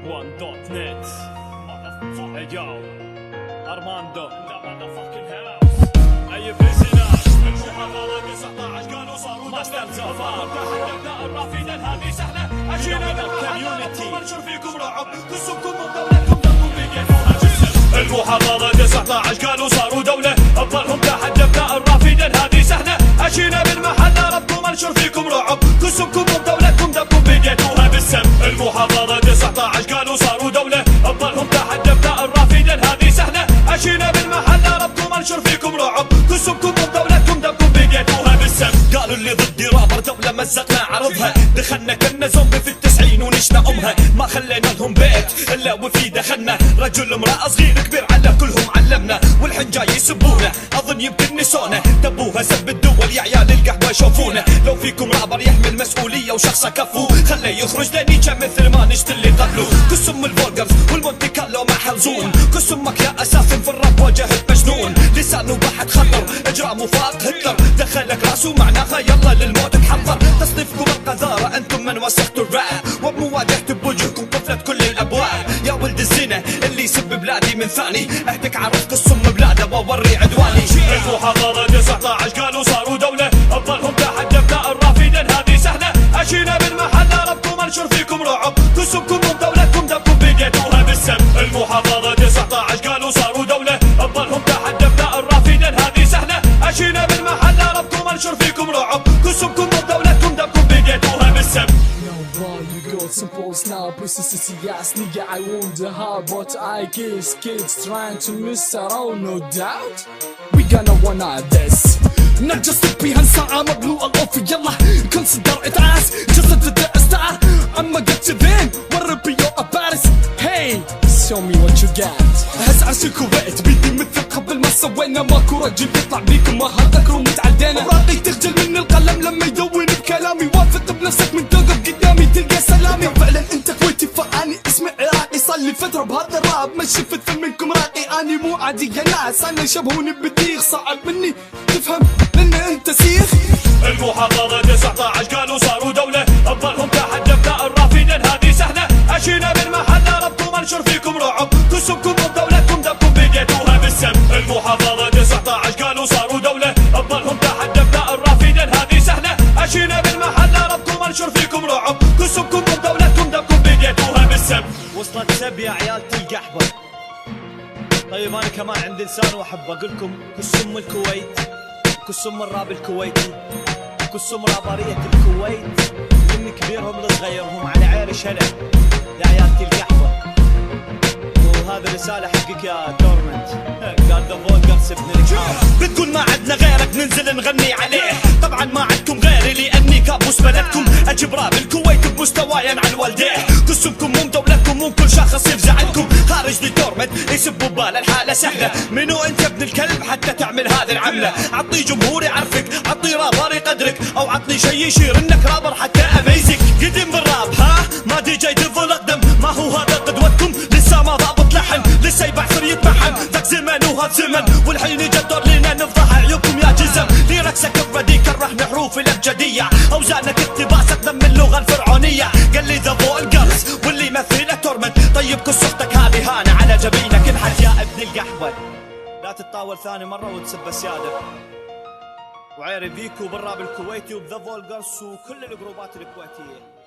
1.net. Hey yo, Armando. أي بزناش المحافظة 19 قالوا صاروا ماستر زفار تحدثنا الرافدين هذه سهلة أجينا بالكوميونتي منشر فيكم رعب قصبكم ودولتكم دمكم بيجيبوها جسم المحافظة 19 قالوا صاروا دولة أفضلهم تحدثنا الرافدين هذه سهلة أجينا بالمحل ربكم منشر فيكم رعب قصبكم ودولتكم دمكم بيجيبوها بالسم المحافظة 19 قالوا صاروا دولة أفضلهم تحدثنا الرافدين هذه سهلة أجينا بالمحل ربكم منشر فيكم رعب قصبكم ودولتكم دمكم بيجيبوها بالسم قالوا اللي ضدي رابر دولة مزقنا عرضها دخلنا كنا زومبي في ال90 ونشنا أمها ما خلينا لهم بيت إلا وفي دخلنا رجل امرأة صغير كبير على كلهم علمنا والحين جاي يسبونا أظن يمكن نسونا دبوها سب الدول يا عيال القهوة شوفونا لو فيكم رابر يحمل مسؤولية وشخصه كفو خليه يخرج لنيجا مثل ما نشتلي قبله كسم الفولجرز والمونتي كارلو مع حلزون كسمك يا أساسا في الراب واجهت مجنون لسانه بحت خطر اجرامه فاق هتلر دخلك راسه معناها يلا للموت تحضر تصنيفكم القذارة انتم من وسختوا الراب وبمواجهة بوجهكم قفلت كل الابواب يا ولد الزنا اللي يسب بلادي من ثاني اهدك عرفت قصم بلاده واوري عدواني المحافظة 19 قالوا صاروا دولة افضلهم تحدثنا الرافدين هذه سهلة اجينا بالمحل ربكم انشر فيكم رعب قصبكم ودولتكم دمكم بيجيتوها بالسم المحافظة 19 قالوا صاروا دولة افضلهم تحدثنا الرافدين هذه سهلة اجينا بالمحل ربكم انشر فيكم رعب قصبكم ودولتكم دمكم بيجيتوها بالسم Simple now, pussy ass nigga, I wonder how, but I guess kids trying to miss out, oh no doubt. We gonna wanna this. Not just to be handsome, I'm a blue all over yalla. Consider it as just a star. I'ma get you then, wanna be your embarrassed. Hey, show me what you got. هسعى الكويت بيدي مثل قبل ما سوينا ماكو رجل يطلع بيكم ما هذكروا متعدينا راقي تخجل من القلم لما يدون بكلامي واثق بنفسك من توقف قدامي تلقى سلامي فعلا انت كويتي فاني اسمي عراقي صار لي فتره بهذا الراب ما شفت فيلم منكم راقي اني مو عادي يا ناس انا شبهوني بديغ صعب مني تفهم لان انت سيخ المحافظة 19 قالوا صاروا دولة افضلهم تحدثنا الرافدين هذه سهلة اجينا بالمحل ربكم انشر فيكم رعب قصبكم ودولتكم دمكم بيجيتوها بالسم المحافظة 19 قالوا صاروا دولة افضلهم تحدثنا الرافدين هذه سهلة اجينا بالمحل ربكم انشر فيكم رعب قصبكم ودولتكم دمكم بيجيتوها بالسم وصلت سب يا عيال القحبة طيب انا كمان عندي لسان واحب اقول لكم كسم الكويت كسم الراب الكويتي كسم رابرية الكويت من كبيرهم لصغيرهم على عيرش هلا يا عيال القحبة وهذا رسالة حقك يا تورمنت قال ذا فولجرز ابن الكام بتقول ما عدنا غيرك ننزل نغني عليه طبعا ما عدكم غيري لاني كابوس بلدكم اجيب راب الكويت بمستواي عن والديه قسمكم مو دولتكم مو كل شخص يفزع عنكم خارج دي تورمنت يسبوا ببال الحالة سهلة منو انت ابن الكلب حتى تعمل هذه العملة عطني جمهور يعرفك عطني رابر يقدرك او عطني شي يشير انك رابر حتى اميزك قدم بالراب ها ما دي جاي ديفل اقدم ما هو هذا قدوتكم لسه ما ضابط لحن لسه يبعثر يتمحن ذاك زمن وهذا زمن والحين يجي الدور لنا نفضح عيوبكم يا جزم ليركسك بردي كرهنا حروف الابجديه اوزانك اقتباسك ضم اللغه الفرعونيه قال لي ذا فولجرز واللي يمثله تورمنت طيب كس اختك هذه هانه على جبينك انحت يا ابن القحوه لا تتطاول ثاني مره وتسب السياده وعيري فيكو بالراب الكويتي وبذا فولجرز وكل الجروبات الكويتيه